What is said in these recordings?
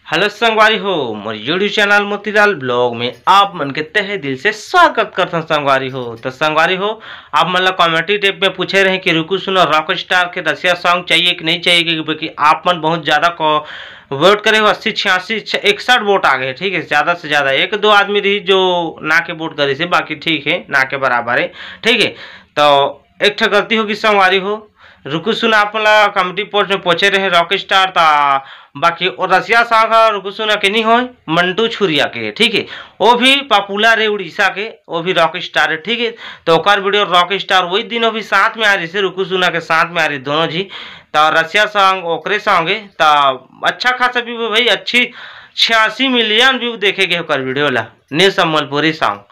Hello संगवारी हो मोर YouTube channel Motilal blog में आप मन के तहे दिल से स्वागत करता हूं। संगवारी हो तो संगवारी हो आप मन ला कमेंटी टेप में पूछे रहे कि रुकू सुनो रॉक स्टार के रसिया सॉन्ग चाहिए कि नहीं चाहिए, क्योंकि आप मन बहुत ज़्यादा वोट करे हो। 80 86 61 वोट आ गए। ठीक है, ज़्यादा से ज़्यादा एक दो आदमी रही जो ना के वोट करे से, बाकी ठीक है ना के बराबर है। ठीक है, तो एक ठो गलती होगी संगवारी हो। रुकू सुन आप कमेटी पोस्ट में पूछे रहे रॉक स्टार था, बाकी और रसिया सॉन्ग रुकू सुना के नहीं हो मंटू छुरिया के। ठीक है, वो भी पॉपुलर है उड़ीसा के, वो भी रॉक स्टार है। ठीक है, तो ओकर वीडियो रॉक स्टार वही दिन वो भी साथ में आ रही से, रुकू सुना के साथ में आ रही दोनों जी। तो रसिया सॉन्ग ओकरे सॉन्ग है, तो अच्छा खासा व्यू भाई, अच्छी 86 मिलियन व्यू देखे गए ओकर वीडियो ला, न्यू सम्बलपुरी सॉन्ग।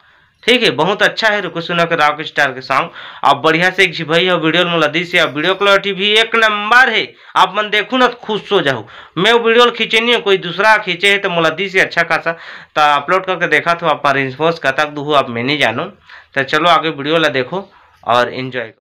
ठीक है, बहुत अच्छा है रुको सुनो के रॉक स्टार के सॉन्ग। आप बढ़िया से एक भाई वीडियो में लदी से वीडियो क्वालिटी भी एक नंबर है। आप मन देखो ना खुश हो जाओ। मैं वो वीडियो खींचे नहीं, कोई दूसरा खींचे है तो मुलदी से अच्छा खासा तो अपलोड करके देखा तो आप रिस्पॉन्स का तक दूँ आप मैं नहीं जानूँ। तो चलो आगे वीडियो ला देखो और इन्जॉय।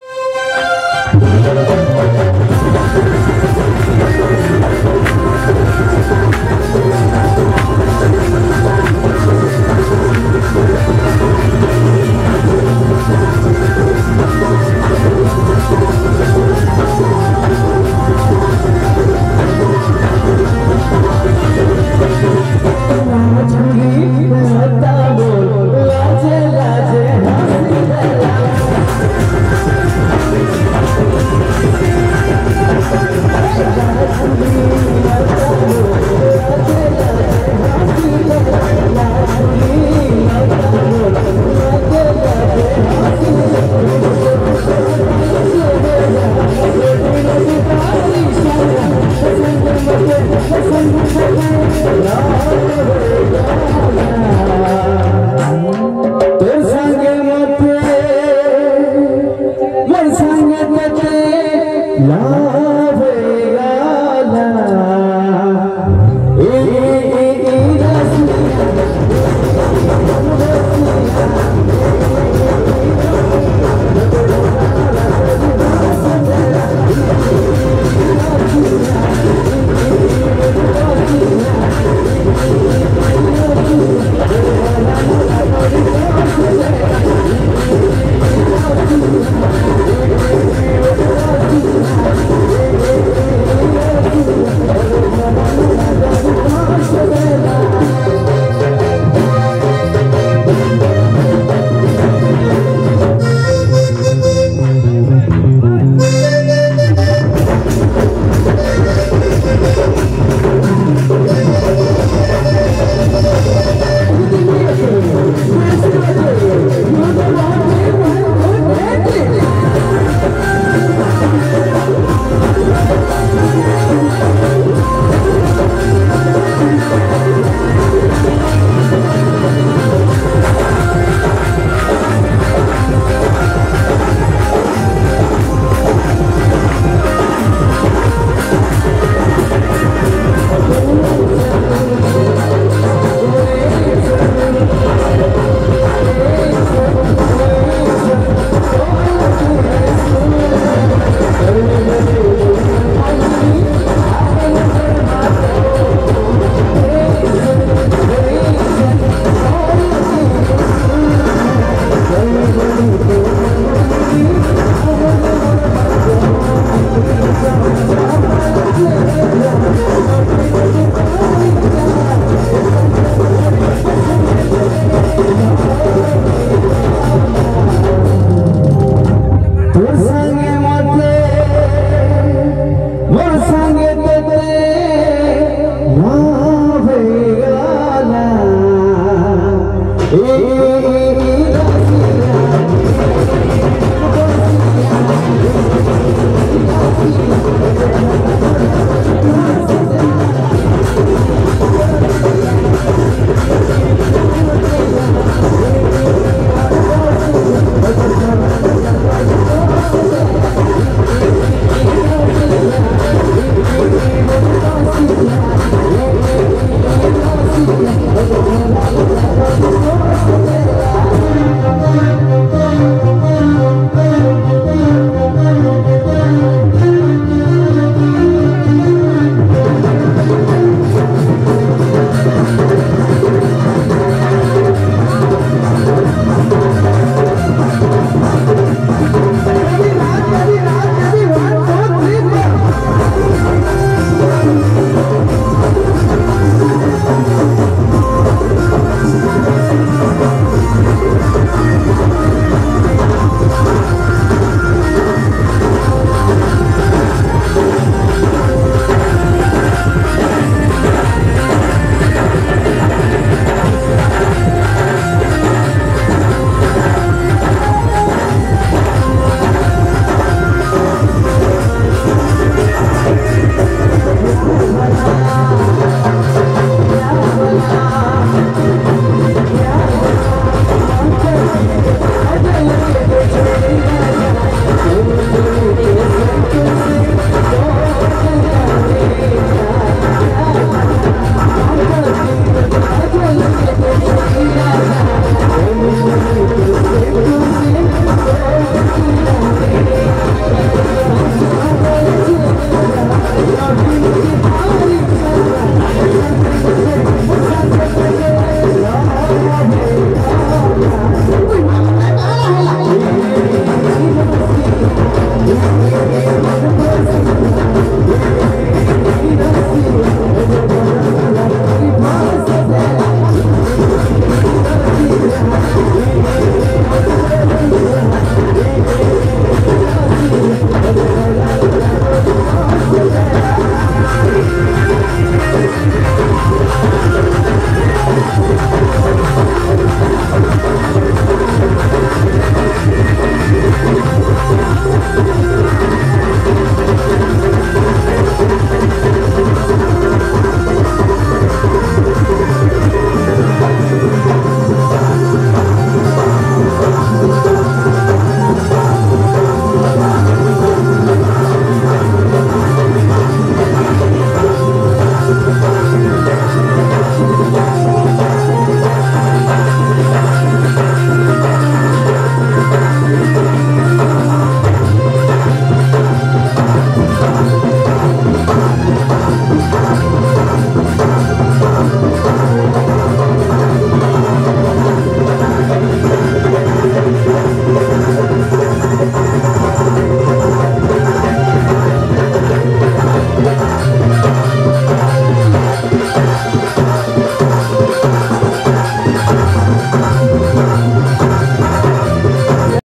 No.